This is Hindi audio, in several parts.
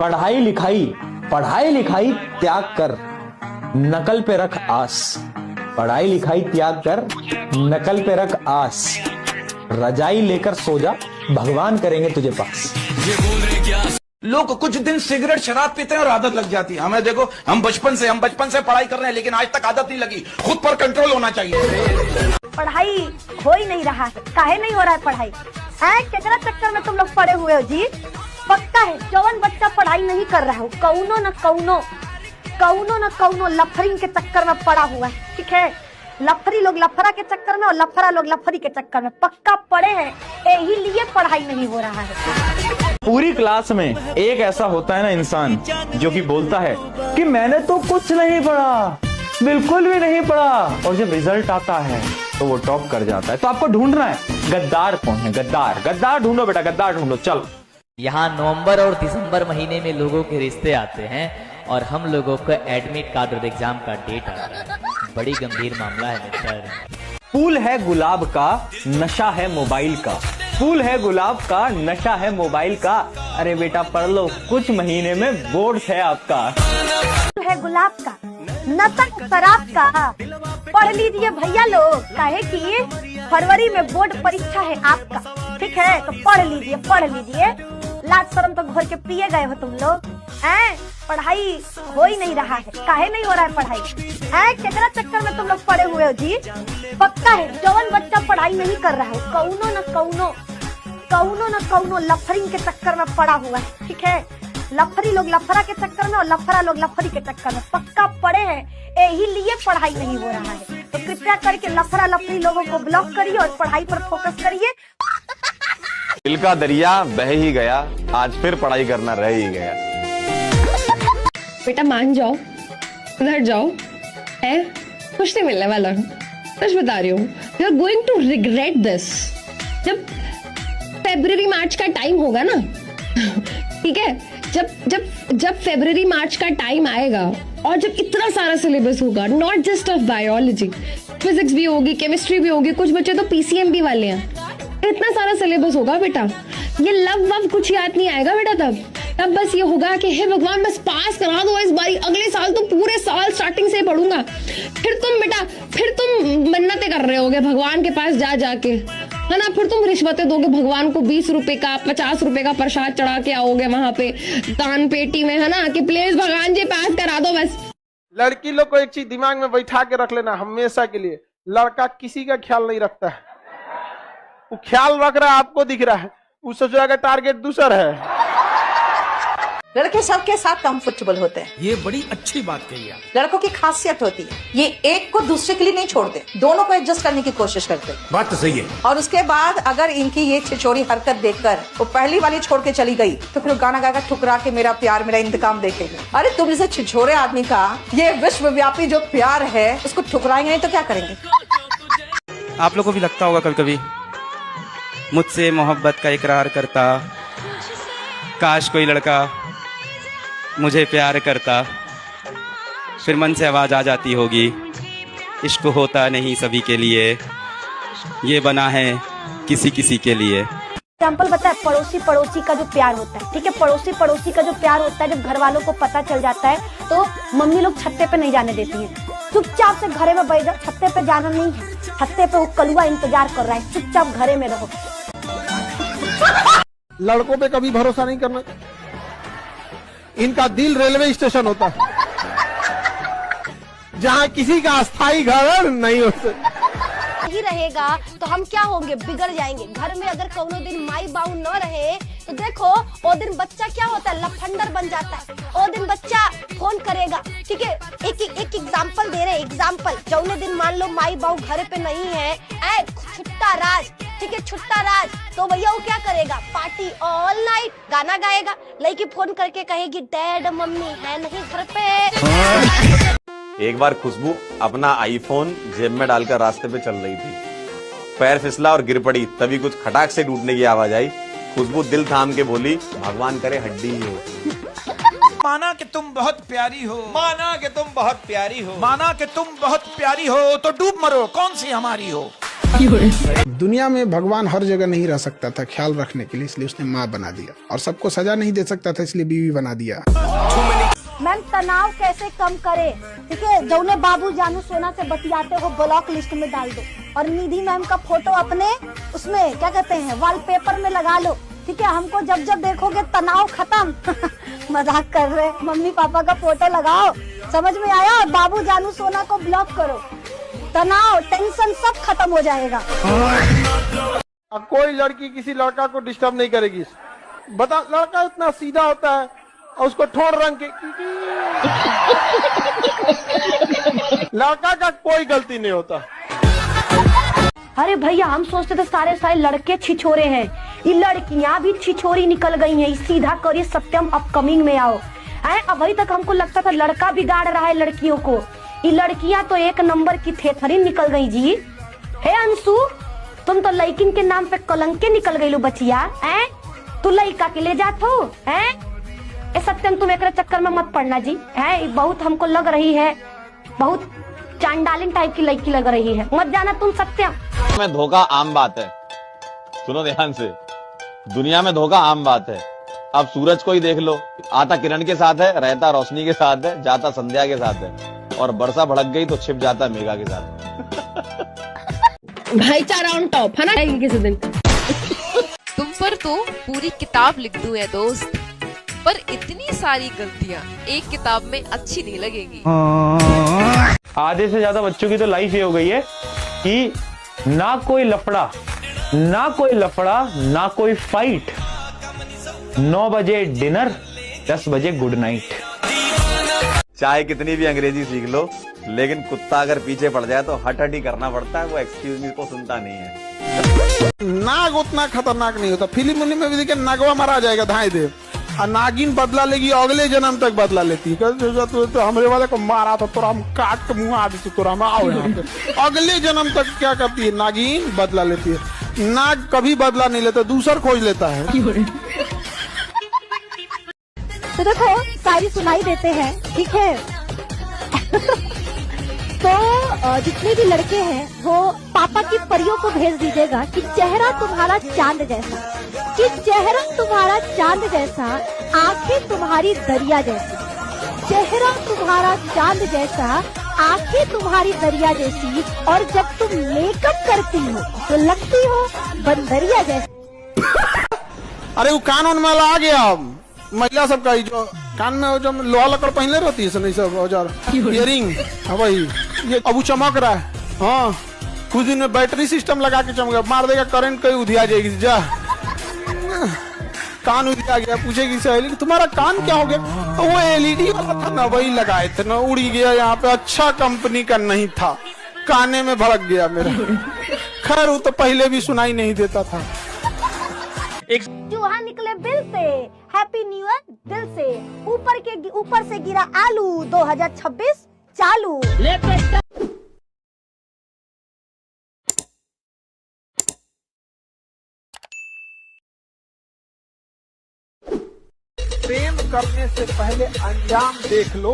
पढ़ाई लिखाई त्याग कर, नकल पे रख आस। पढ़ाई लिखाई त्याग कर, नकल पे रख आस। रजाई लेकर सो जा, भगवान करेंगे तुझे पास। लोग कुछ दिन सिगरेट शराब पीते हैं और आदत लग जाती है। हमें देखो, हम बचपन से पढ़ाई कर रहे हैं, लेकिन आज तक आदत नहीं लगी। खुद पर कंट्रोल होना चाहिए। पढ़ाई हो ही नहीं रहा है, काहे नहीं हो रहा है पढ़ाई? केकरा चक्कर में तुम लोग पड़े हुए हो जी? पक्का है जवन बच्चा पढ़ाई नहीं कर रहा हो, कौनो न कौनो लफरिंग के चक्कर में पड़ा हुआ है। ठीक है, लफरी लोग लफरा के चक्कर में और लफरा लोग लफरी के चक्कर में पक्का पड़े हैं, यही लिए पढ़ाई नहीं हो रहा है। पूरी क्लास में एक ऐसा होता है ना इंसान जो कि बोलता है कि मैंने तो कुछ नहीं पढ़ा, बिल्कुल भी नहीं पढ़ा, और जब रिजल्ट आता है तो वो टॉप कर जाता है। तो आपको ढूंढना है गद्दार कौन है। गद्दार ढूंढो बेटा, गद्दार ढूंढो। चल, यहाँ नवंबर और दिसंबर महीने में लोगों के रिश्ते आते हैं और हम लोगों को एडमिट कार्ड और एग्जाम का डेट आता है। बड़ी गंभीर मामला है मित्र। फूल है गुलाब का, नशा है मोबाइल का। फूल है गुलाब का, नशा है मोबाइल का। अरे बेटा पढ़ लो, कुछ महीने में बोर्ड है आपका। फूल है गुलाब का, नशा शराब का। पढ़ लीजिए भैया लोग, काहे कि फरवरी में बोर्ड परीक्षा है आपका। ठीक है, तो पढ़ लीजिए। लाज शर्म तो घोर के पिए गए हो तुम लोग। पढ़ाई हो ही नहीं रहा है, काहे नहीं हो रहा है पढ़ाई? केकरा चक्कर में तुम लोग पड़े हुए हो जी? पक्का है जवन बच्चा पढ़ाई नहीं कर रहा है, कौनो न कौनो लफरिंग के चक्कर में पड़ा हुआ है। ठीक है, लफरी लोग लफरा के चक्कर में और लफरा लोग लफरी के चक्कर में पक्का पड़े हैं, यही लिए पढ़ाई नहीं हो रहा है। तो कृपया करके लफरा लफरी लोगों को ब्लॉक करिए और पढ़ाई पर फोकस करिए। दिल का दरिया बह ही गया, आज फिर पढ़ाई करना रह ही गया। बेटा मान जाओ, उधर जाओ, है कुछ नहीं मिलने वाला। सच बता रही हूँ, you are going to regret this. जब फरवरी मार्च का टाइम होगा ना, ठीक है, जब फरवरी मार्च का टाइम आएगा और जब इतना सारा सिलेबस होगा, not just of biology, physics भी होगी, केमिस्ट्री भी होगी, कुछ बच्चे तो पीसीएम भी वाले हैं, इतना सारा सिलेबस होगा बेटा, ये लव वव कुछ याद नहीं आएगा बेटा। तब बस ये होगा कि हे भगवान बस पास करा दो इस बारी, अगले साल तो पूरे साल स्टार्टिंग से पढ़ूंगा। फिर तुम मन्नतें कर रहे होगे भगवान के पास जा जाके, है ना। फिर तुम रिश्वतें दोगे भगवान को, 20 रुपए का 50 रुपए का प्रसाद चढ़ा के आओगे वहां पे दान पेटी में, है ना, कि प्लीज भगवान जी पास करा दो बस। लड़की लोग को एक चीज दिमाग में बैठा के रख लेना हमेशा के लिए, लड़का किसी का ख्याल नहीं रखता है। वो ख्याल रख रहा है, आपको दिख रहा है, वो सोच रहा है टारगेट दूसरा है। लड़के सबके साथ कंफर्टेबल होते हैं, ये बड़ी अच्छी बात कही है। लड़कों की खासियत होती है, ये एक को दूसरे के लिए नहीं छोड़ते, दोनों को एडजस्ट करने की कोशिश करते हैं। बात तो सही है। और उसके बाद अगर इनकी ये छिछोरी हरकत देखकर वो पहली वाली छोड़ के चली गई, तो फिर गाना गाकर ठुकरा के मेरा प्यार मेरा इंतकाम देखेंगे। अरे तुम जैसे छिछोरे आदमी का ये विश्वव्यापी जो प्यार है, उसको ठुकराएंगे नहीं तो क्या करेंगे? आप लोगों को भी लगता होगा कभी कभी, मुझसे मोहब्बत का इकरार करता, काश कोई लड़का मुझे प्यार करता। फिर मन से आवाज आ जाती होगी, इश्क होता नहीं सभी के लिए, ये बना है किसी किसी के लिए। एग्जाम्पल बता है, पड़ोसी का जो प्यार होता है, ठीक है, पड़ोसी का जो प्यार होता है, जब घर वालों को पता चल जाता है तो मम्मी लोग छत्ते पे नहीं जाने देती है। चुपचाप से घरे में बैठ जाओ, छत्ते पे जाना नहीं है, छत्ते पे वो कलुआ इंतजार कर रहा है, चुपचाप घरे में रहो। लड़कों पे कभी भरोसा नहीं करना, इनका दिल रेलवे स्टेशन होता है जहां किसी का अस्थायी घर नहीं होता। ही रहेगा तो हम क्या होंगे, बिगड़ जाएंगे। घर में अगर कोनो दिन माई बाऊ न रहे तो देखो वो दिन बच्चा क्या होता है, लफंडर बन जाता है। वो दिन बच्चा फोन करेगा, ठीक है, एक एग्जाम्पल दे रहे, एग्जाम्पल जौने दिन मान लो माई बाऊ घर पे नहीं है, छुट्टा राज, ठीक है, छुट्टा राज, तो भैया वो क्या करेगा, पार्टी ऑल नाइट, गाना गाएगा, लड़की फोन करके कहेगी डैड मम्मी है नहीं घर पे। एक बार खुशबू अपना आईफोन जेब में डालकर रास्ते पे चल रही थी, पैर फिसला और गिर पड़ी, तभी कुछ खटाक से टूटने की आवाज आई। खुशबू दिल थाम के बोली, भगवान करे हड्डी ही हो। माना कि तुम बहुत प्यारी हो, माना कि तुम बहुत प्यारी हो, माना कि तुम बहुत प्यारी हो, तो डूब मरो, कौन सी हमारी हो। दुनिया में भगवान हर जगह नहीं रह सकता था ख्याल रखने के लिए, इसलिए उसने माँ बना दिया। और सबको सजा नहीं दे सकता था, इसलिए बीवी बना दिया। मैम तनाव कैसे कम करे, ठीक है, जौने बाबू जानू सोना से बतियाते हो ब्लॉक लिस्ट में डाल दो, और निधि मैम का फोटो अपने उसमें क्या कहते हैं वॉलपेपर में लगा लो, ठीक है। हमको जब जब देखोगे तनाव खत्म। मजाक कर रहे, मम्मी पापा का फोटो लगाओ, समझ में आया। बाबू जानू सोना को ब्लॉक करो, तनाव टेंशन सब खत्म हो जाएगा। कोई लड़की किसी लड़का को डिस्टर्ब नहीं करेगी। बता, लड़का इतना सीधा होता है और उसको ठोड़ रंग के लड़का का कोई गलती नहीं होता। अरे भैया हम सोचते थे सारे लड़के छिछोरे हैं, ये लड़कियां भी छिछोरी निकल गई हैं। सीधा करिए सत्यम अपकमिंग में आओ। अभी तक हमको लगता था लड़का बिगाड़ रहा है लड़कियों को, ये लड़कियां तो एक नंबर की थेथरी निकल गई जी। हे अंशु, तुम तो लड़किन के नाम पे कलंके निकल गई लो बचिया। तू लड़का के ले जात हो। ए सत्यम तुम एक चक्कर में मत पड़ना जी। बहुत हमको लग रही है, बहुत चांडालिन टाइप की लड़की लग रही है, मत जाना तुम सत्यम। में धोखा आम बात है, सुनो ध्यान से, दुनिया में धोखा आम बात है। अब सूरज को ही देख लो, आता किरण के साथ है, रहता रोशनी के साथ है, जाता संध्या के साथ है, और वर्षा भड़क गई तो छिप जाता मेघा के साथ। भाईचारा ऑन टॉप है ना किसी दिन। तुम पर तो पूरी किताब लिख दूं है दोस्त, पर इतनी सारी गलतियां एक किताब में अच्छी नहीं लगेगी। आधे से ज्यादा बच्चों की तो लाइफ ये हो गई है कि ना कोई लफड़ा, ना कोई फाइट, 9 बजे डिनर, 10 बजे गुड नाइट। चाहे कितनी भी अंग्रेजी सीख लो, लेकिन कुत्ता अगर पीछे पड़ जाए तो हट हट ही करना पड़ता है, वो एक्सक्यूज मी को सुनता नहीं है। नाग उतना खतरनाक नहीं होता, फिल्म उन्हीं में भी देखिए नागवा मारा जाएगा धाए दे, और नागिन बदला लेगी, अगले जन्म तक बदला लेती है। तो हमरे वाले को मारा था, तोरा हम काट के मुँह आ देते, तोरा हम आओ यहाँ पे। अगले जन्म तक क्या करती है नागिन, बदला लेती है। नाग कभी बदला नहीं लेता, दूसर खोज लेता है। तो देखो सारी सुनाई देते हैं, ठीक है। तो जितने भी लड़के हैं वो पापा की परियों को भेज दीजिएगा कि चेहरा तुम्हारा चांद जैसा, कि चेहरा तुम्हारा चांद जैसा, आंखें तुम्हारी दरिया जैसी, चेहरा तुम्हारा चांद जैसा, आंखें तुम्हारी दरिया जैसी, और जब तुम मेकअप करती हो तो लगती हो बंदरिया जैसी। अरे वो कान में आ गया महिला सबका, जो कान में जो लोहा लकड़ पहले रहती है, नहीं सब औजार, इयरिंग, वही ये अब चमक रहा है। हाँ, कुछ दिन में बैटरी सिस्टम लगा के चमका, मार देगा करंट, कहीं उधिया जाएगी। जा कान उधिया गया, पूछेगी सहेली तुम्हारा कान क्या हो गया, तो वो एलईडी वाला था ना, वही लगाए थे ना, उड़ी गया यहाँ पे, अच्छा कंपनी का नहीं था, काने में भड़क गया मेरा। खैर वो तो पहले भी सुनाई नहीं देता था। चूहा निकले बिल से, हैप्पी न्यू ईयर दिल से, ऊपर से गिरा आलू, 2026 चालू। प्रेम करने से पहले अंजाम देख लो,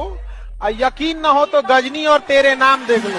और यकीन न हो तो गजनी और तेरे नाम देख लो।